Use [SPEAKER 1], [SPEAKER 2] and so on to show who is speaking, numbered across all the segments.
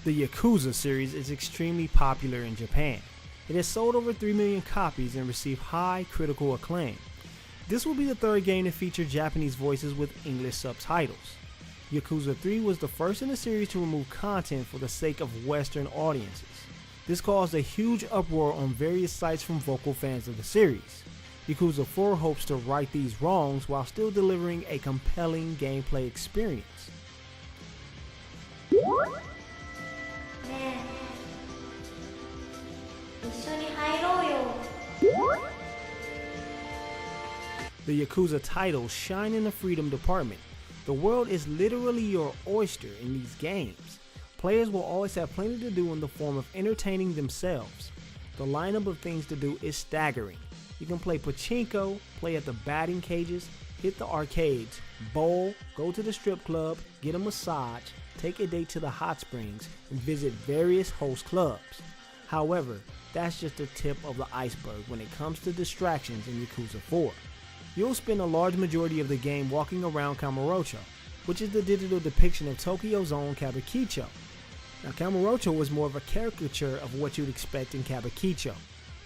[SPEAKER 1] The Yakuza series is extremely popular in Japan. It has sold over 3 million copies and received high critical acclaim. This will be the third game to feature Japanese voices with English subtitles. Yakuza 3 was the first in the series to remove content for the sake of Western audiences. This caused a huge uproar on various sites from vocal fans of the series. Yakuza 4 hopes to right these wrongs while still delivering a compelling gameplay experience. The Yakuza titles shine in the freedom department. The world is literally your oyster in these games. Players will always have plenty to do in the form of entertaining themselves. The lineup of things to do is staggering. You can play pachinko, play at the batting cages, hit the arcades, bowl, go to the strip club, get a massage, take a date to the hot springs, and visit various host clubs. However, that's just the tip of the iceberg when it comes to distractions in Yakuza 4. You'll spend a large majority of the game walking around Kamurocho, which is the digital depiction of Tokyo's own Kabukicho. Now, Kamurocho was more of a caricature of what you'd expect in Kabukicho,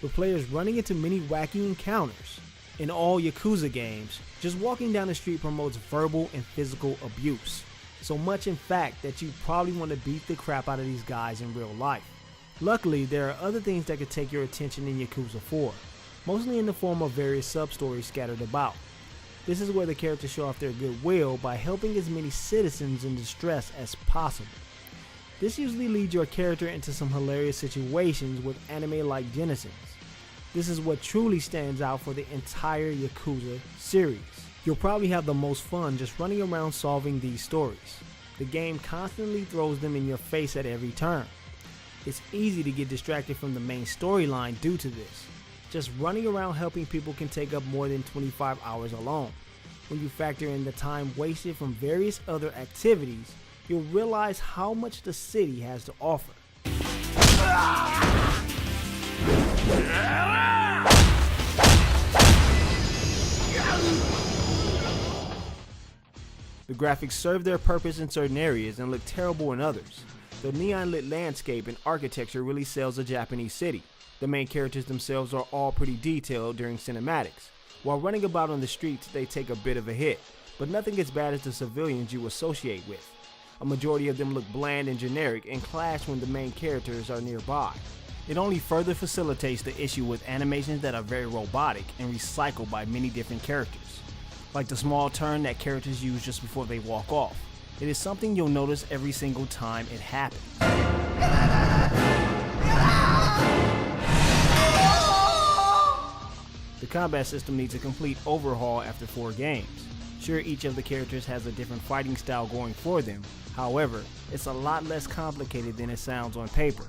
[SPEAKER 1] with players running into many wacky encounters. In all Yakuza games, just walking down the street promotes verbal and physical abuse. So much in fact that you probably want to beat the crap out of these guys in real life. Luckily, there are other things that could take your attention in Yakuza 4, mostly in the form of various sub-stories scattered about. This is where the characters show off their goodwill by helping as many citizens in distress as possible. This usually leads your character into some hilarious situations with anime-like denizens. This is what truly stands out for the entire Yakuza series. You'll probably have the most fun just running around solving these stories. The game constantly throws them in your face at every turn. It's easy to get distracted from the main storyline due to this. Just running around helping people can take up more than 25 hours alone. When you factor in the time wasted from various other activities, you'll realize how much the city has to offer. The graphics serve their purpose in certain areas and look terrible in others. The neon-lit landscape and architecture really sells a Japanese city. The main characters themselves are all pretty detailed during cinematics. While running about on the streets, they take a bit of a hit, but nothing as bad as the civilians you associate with. A majority of them look bland and generic and clash when the main characters are nearby. It only further facilitates the issue with animations that are very robotic and recycled by many different characters. Like the small turn that characters use just before they walk off. It is something you'll notice every single time it happens. The combat system needs a complete overhaul after 4 games. Sure, each of the characters has a different fighting style going for them. However, it's a lot less complicated than it sounds on paper.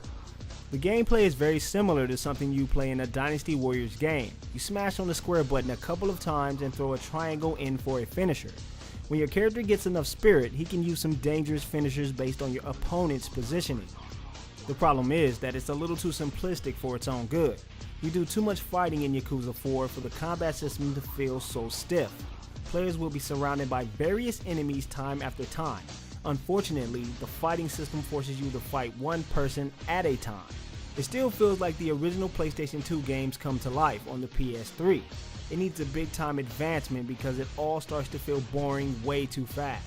[SPEAKER 1] The gameplay is very similar to something you play in a Dynasty Warriors game. You smash on the square button a couple of times and throw a triangle in for a finisher. When your character gets enough spirit, he can use some dangerous finishers based on your opponent's positioning. The problem is that it's a little too simplistic for its own good. You do too much fighting in Yakuza 4 for the combat system to feel so stiff. Players will be surrounded by various enemies time after time. Unfortunately, the fighting system forces you to fight one person at a time. It still feels like the original PlayStation 2 games come to life on the PS3. It needs a big time advancement because it all starts to feel boring way too fast.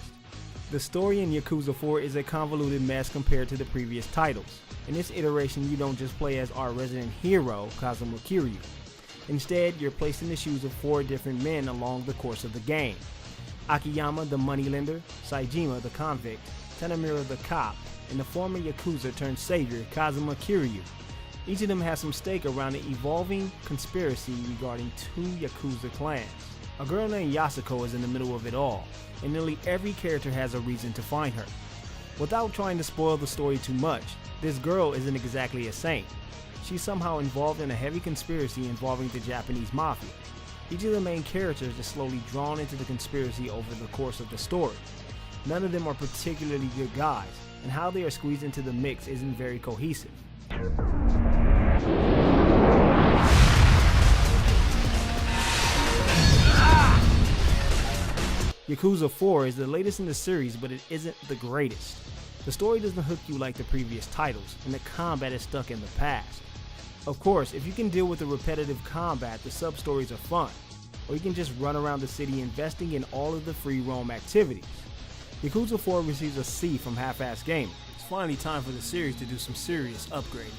[SPEAKER 1] The story in Yakuza 4 is a convoluted mess compared to the previous titles. In this iteration, you don't just play as our resident hero, Kazuma Kiryu. Instead, you're placed in the shoes of 4 different men along the course of the game. Akiyama, the moneylender, Saejima, the convict, Tanemura, the cop, and the former Yakuza turned savior, Kazuma Kiryu. Each of them has some stake around the evolving conspiracy regarding 2 Yakuza clans. A girl named Yasuko is in the middle of it all, and nearly every character has a reason to find her. Without trying to spoil the story too much, this girl isn't exactly a saint. She's somehow involved in a heavy conspiracy involving the Japanese mafia. Each of the main characters is slowly drawn into the conspiracy over the course of the story. None of them are particularly good guys, and how they are squeezed into the mix isn't very cohesive. Yakuza 4 is the latest in the series, but it isn't the greatest. The story doesn't hook you like the previous titles, and the combat is stuck in the past. Of course, if you can deal with the repetitive combat, the sub-stories are fun, or you can just run around the city investing in all of the free roam activities. Yakuza 4 receives a C from Half-Ass Gaming. It's finally time for the series to do some serious upgrading.